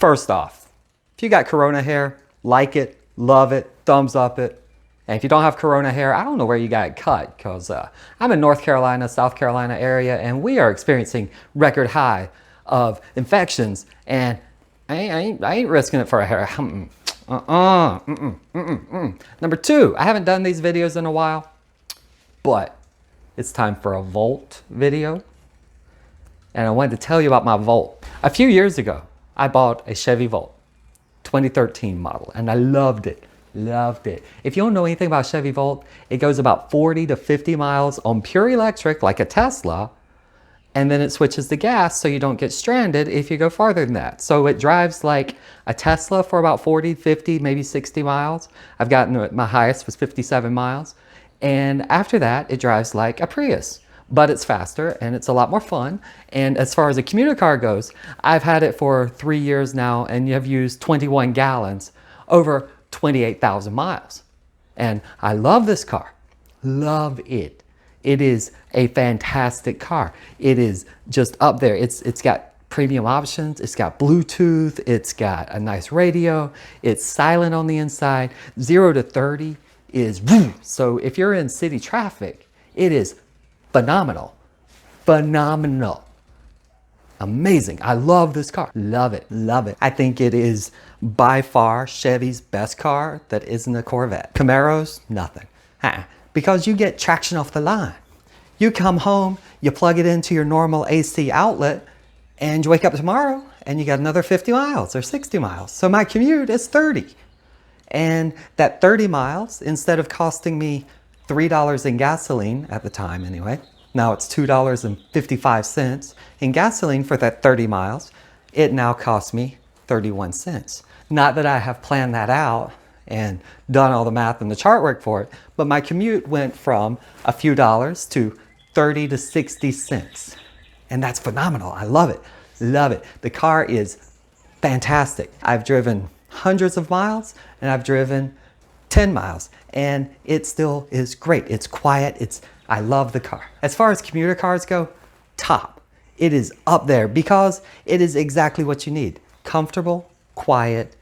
First off, if you got Corona hair, like it, love it, thumbs up it. And if you don't have Corona hair, I don't know where you got it cut, because I'm in North Carolina, South Carolina area, and we are experiencing record high of infections, and I ain't risking it for a hair. Number two, I haven't done these videos in a while, but it's time for a Volt video. And I wanted to tell you about my Volt. A few years ago, I bought a Chevy Volt, 2013 model, and I loved it. Loved it. If you don't know anything about Chevy Volt, it goes about 40 to 50 miles on pure electric, like a Tesla, and then it switches to gas so you don't get stranded if you go farther than that. So it drives like a Tesla for about 40, 50, maybe 60 miles. I've gotten, my highest was 57 miles. And after that, it drives like a Prius, but it's faster and it's a lot more fun. And as far as a commuter car goes, I've had it for 3 years now, and you have used 21 gallons over 28,000 miles. And I love this car. Love it. It is a fantastic car. It is just up there. It's got premium options. It's got Bluetooth. It's got a nice radio. It's silent on the inside. 0 to 30 is boom. So if you're in city traffic, it is phenomenal. Phenomenal. Amazing. I love this car. Love it. Love it. I think it is by far Chevy's best car that isn't a Corvette. Camaros, nothing. Because you get traction off the line. You come home, you plug it into your normal AC outlet, and you wake up tomorrow and you got another 50 miles or 60 miles. So my commute is 30. And that 30 miles, instead of costing me $3 in gasoline at the time anyway, now it's $2.55 in gasoline for that 30 miles. It now costs me 31 cents. Not that I have planned that out and done all the math and the chart work for it, but my commute went from a few dollars to 30 to 60 cents. And that's phenomenal. I love it. Love it. The car is fantastic. I've driven hundreds of miles and I've driven 10 miles and it still is great. It's quiet. I love the car. As far as commuter cars go, top. It is up there because it is exactly what you need. Comfortable, quiet,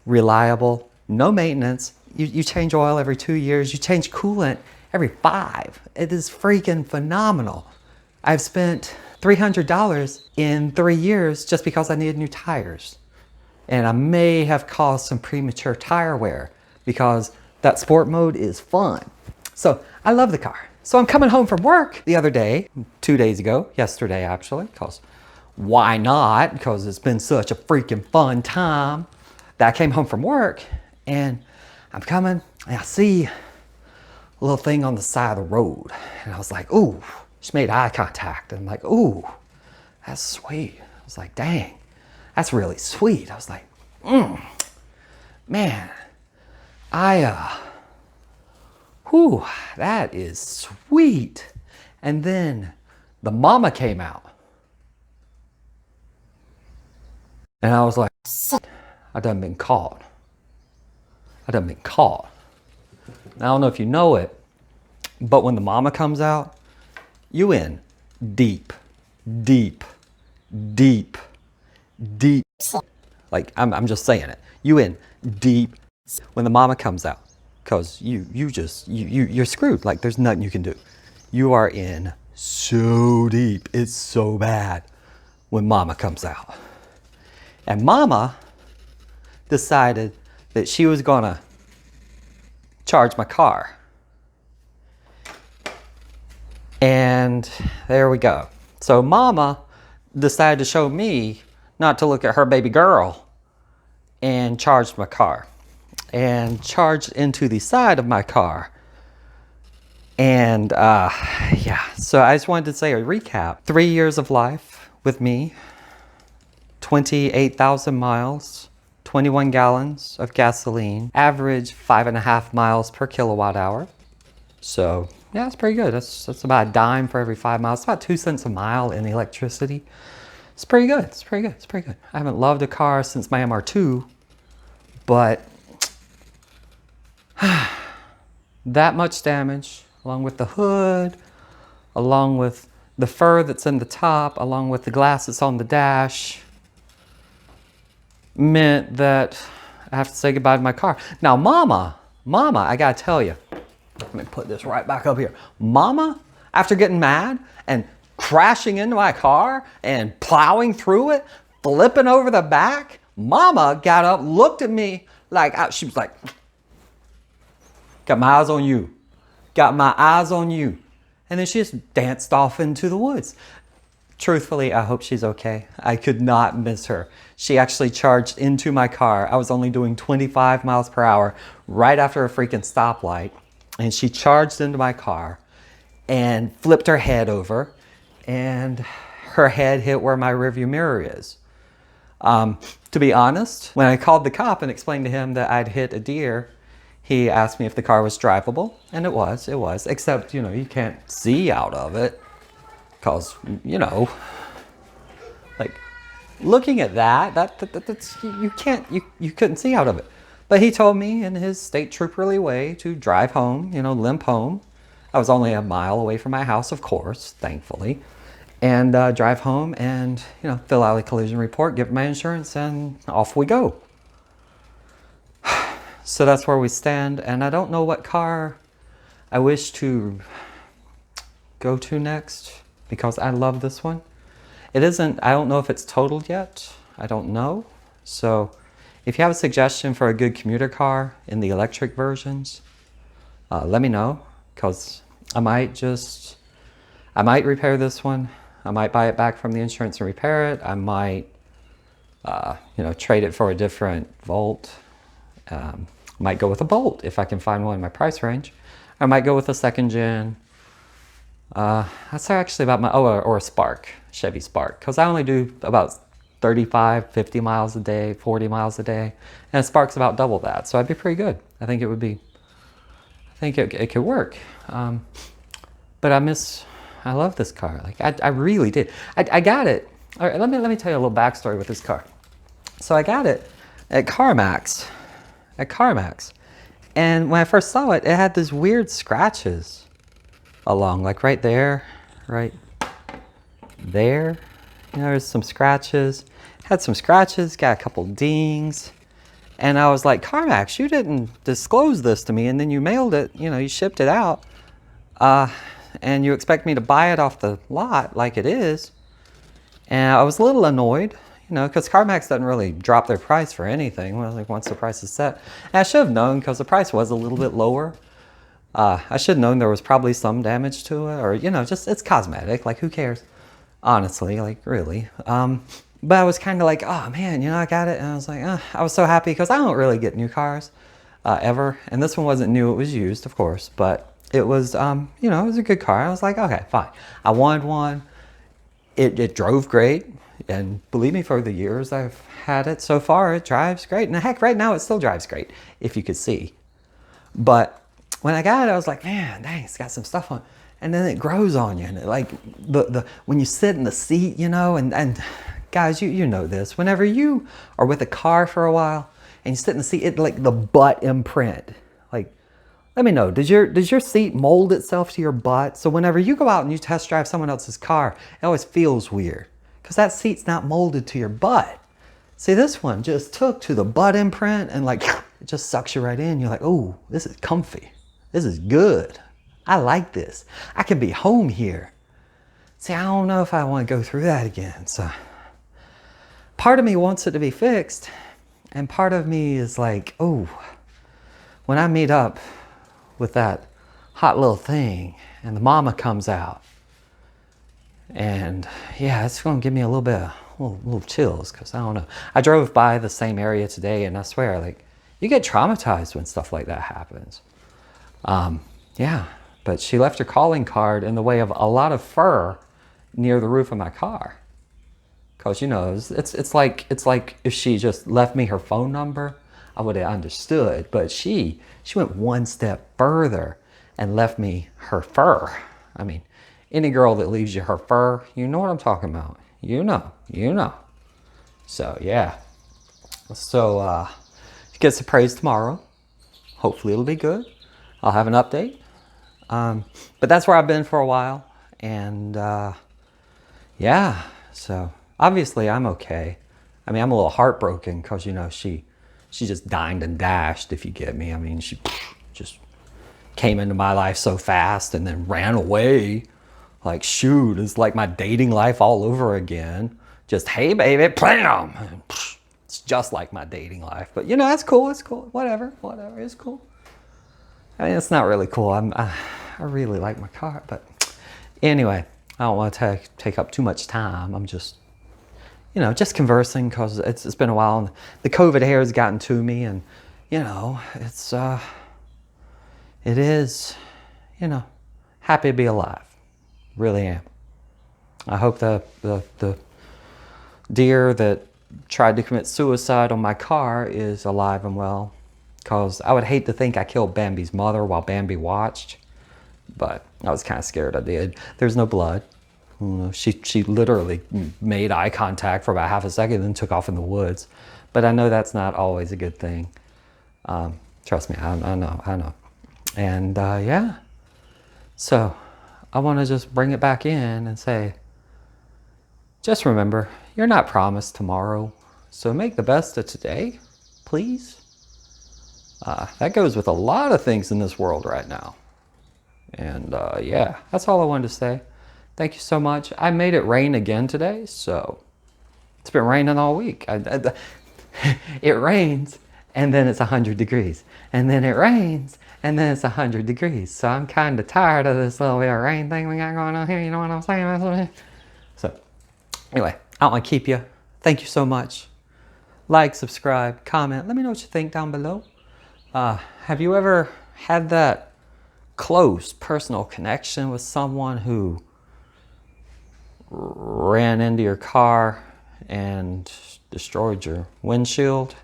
reliable, no maintenance. You change oil every 2 years. You change coolant every 5. It is freaking phenomenal. I've spent $300 in 3 years just because I needed new tires. And I may have caused some premature tire wear because that sport mode is fun. So I love the car. So I'm coming home from work the other day, 2 days ago, yesterday actually, because why not? Because it's been such a freaking fun time that I came home from work and I'm coming and I see a little thing on the side of the road. And I was like, ooh, she made eye contact. And I'm like, ooh, that's sweet. I was like, dang, that's really sweet. I was like, man, whew, that is sweet. And then the mama came out. And I was like, I done been caught. I done been caught. Now, I don't know if you know it, but when the mama comes out, you in deep, deep, deep, deep. Like, I'm just saying it. You in deep when the mama comes out. Because you're screwed. Like, there's nothing you can do. You are in so deep. It's so bad when mama comes out. And mama decided that she was gonna charge my car. And there we go. So mama decided to show me not to look at her baby girl and charged my car. And charged into the side of my car. And yeah, so I just wanted to say a recap. 3 years of life with me, 28,000 miles, 21 gallons of gasoline, average 5.5 miles per kilowatt hour. So yeah, it's pretty good. That's about a dime for every 5 miles. It's about 2 cents a mile in electricity. It's pretty good. It's pretty good. It's pretty good. I haven't loved a car since my MR2, but that much damage, along with the hood, along with the fur that's in the top, along with the glass that's on the dash. meant that I have to say goodbye to my car. Now, Mama, I gotta tell you, let me put this right back up here. Mama, after getting mad and crashing into my car and plowing through it, flipping over the back, Mama got up, looked at me like, she was like, got my eyes on you. Got my eyes on you. And then she just danced off into the woods. Truthfully, I hope she's okay. I could not miss her. She actually charged into my car. I was only doing 25 miles per hour right after a freaking stoplight. And she charged into my car and flipped her head over. And her head hit where my rearview mirror is. To be honest, when I called the cop and explained to him that I'd hit a deer, he asked me if the car was drivable. And it was. Except, you know, you can't see out of it. Because, you know, like, looking at that's, you couldn't see out of it. But he told me in his state trooperly way to drive home, you know, limp home. I was only a mile away from my house, of course, thankfully. And drive home and, you know, fill out a collision report, give my insurance, and off we go. So that's where we stand. And I don't know what car I wish to go to next, because I love this one. It isn't, I don't know if it's totaled yet. I don't know. So if you have a suggestion for a good commuter car in the electric versions, let me know, because I might repair this one. I might buy it back from the insurance and repair it. I might, you know, trade it for a different Volt. Might go with a Bolt if I can find one in my price range. I might go with a second gen. That's actually about my, or a Spark, Chevy Spark, because I only do about 35, 50 miles a day, 40 miles a day, and a Spark's about double that, so I'd be pretty good. I think it could work. But I love this car. Like, I really did. I got it. All right, let me tell you a little backstory with this car. So I got it at CarMax, and when I first saw it, it had these weird scratches along, like right there, right there. You know, there's some scratches. Had some scratches, got a couple dings. And I was like, CarMax, you didn't disclose this to me, and then you mailed it, you know, you shipped it out. And you expect me to buy it off the lot like it is. And I was a little annoyed, you know, because CarMax doesn't really drop their price for anything, well, like once the price is set. And I should have known, because the price was a little bit lower. I should have known there was probably some damage to it, or, you know, just, it's cosmetic, like, who cares? Honestly, like, really. But I was kind of like, oh man, you know, I got it. And I was like, I was so happy, because I don't really get new cars, ever. And this one wasn't new, it was used, of course, but it was, you know, it was a good car. I was like, okay, fine. I wanted one. It drove great. And believe me, for the years I've had it so far, it drives great. And heck, right now it still drives great, if you could see. But when I got it, I was like, man, dang, it's got some stuff on it. And then it grows on you. And it, like, when you sit in the seat, you know, and guys, you know this. Whenever you are with a car for a while and you sit in the seat, it, like, the butt imprint. Like, let me know, does your seat mold itself to your butt? So whenever you go out and you test drive someone else's car, it always feels weird, because that seat's not molded to your butt. See, this one just took to the butt imprint, and like, it just sucks you right in. You're like, oh, this is comfy. This is good. I like this. I can be home here. See, I don't know if I want to go through that again. So part of me wants it to be fixed, and part of me is like, oh, when I meet up with that hot little thing and the mama comes out, and yeah, it's going to give me a little bit of little chills, because I don't know. I drove by the same area today, and I swear, like, you get traumatized when stuff like that happens. Yeah, but she left her calling card in the way of a lot of fur near the roof of my car. Because, you know, it's like if she just left me her phone number, I would have understood. But she went one step further and left me her fur. I mean, any girl that leaves you her fur, you know what I'm talking about. You know. So, yeah. So, she gets appraised tomorrow. Hopefully it'll be good. I'll have an update. But that's where I've been for a while. And, yeah, so obviously I'm okay. I mean, I'm a little heartbroken because, you know, she just dined and dashed, if you get me. I mean, she just came into my life so fast and then ran away. Like, shoot, it's like my dating life all over again. Just, hey, baby, blam! It's just like my dating life. But, you know, that's cool. It's cool. Whatever. It's cool. I mean, it's not really cool. I really like my car. But anyway, I don't want to take up too much time. I'm just, you know, just conversing because it's been a while. And the COVID hair has gotten to me. And, you know, it is, you know, happy to be alive. Really am. I hope the deer that tried to commit suicide on my car is alive and well, because I would hate to think I killed Bambi's mother while Bambi watched, but I was kind of scared I did. There's no blood. You know, she literally made eye contact for about half a second and then took off in the woods, but I know that's not always a good thing. Trust me, I know. And yeah, so I want to just bring it back in and say, just remember, you're not promised tomorrow, so make the best of today, please. That goes with a lot of things in this world right now. And yeah, that's all I wanted to say. Thank you so much. I made it rain again today, so it's been raining all week. It rains, and then it's 100 degrees. And then it rains, and then it's 100 degrees. So I'm kind of tired of this little bit of rain thing we got going on here. You know what I'm saying? So anyway, I don't want to keep you. Thank you so much. Like, subscribe, comment. Let me know what you think down below. Have you ever had that close personal connection with someone who ran into your car and destroyed your windshield?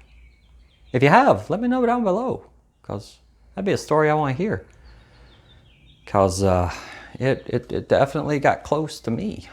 If you have, let me know down below, because that'd be a story I want to hear. Because it definitely got close to me.